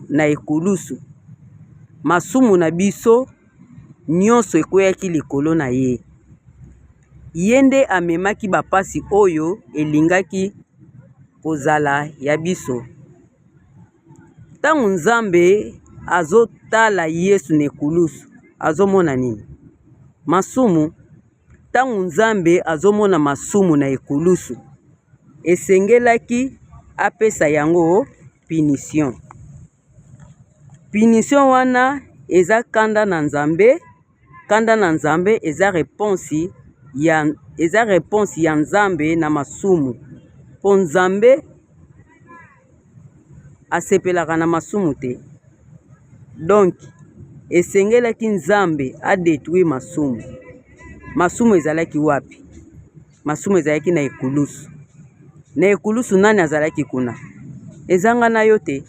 na ekulusu masumu na biso nyonso ekweyaki likolo na ye. Ye nde amemaki bapasi oyo elingaki kozala ya biso. Ntango Nzambe azotala Yesu na ekulusu azomona nini? Masumu. Ntango Nzambe azomona masumu na ekulusu esengelaki apesa yango punition. Punition wana eza kanda na Nzambe. Kanda na Nzambe eza réponse ya Nzambe na masumu. Po Nzambe asepelaka na masumu te. Donc esengelaki Nzambe adétruire masumu. Masumu ezalaki wapi? Masumu ezalaki na ekulusu. Na ekulusu nani azalaki kuna? Ezanga na yo te.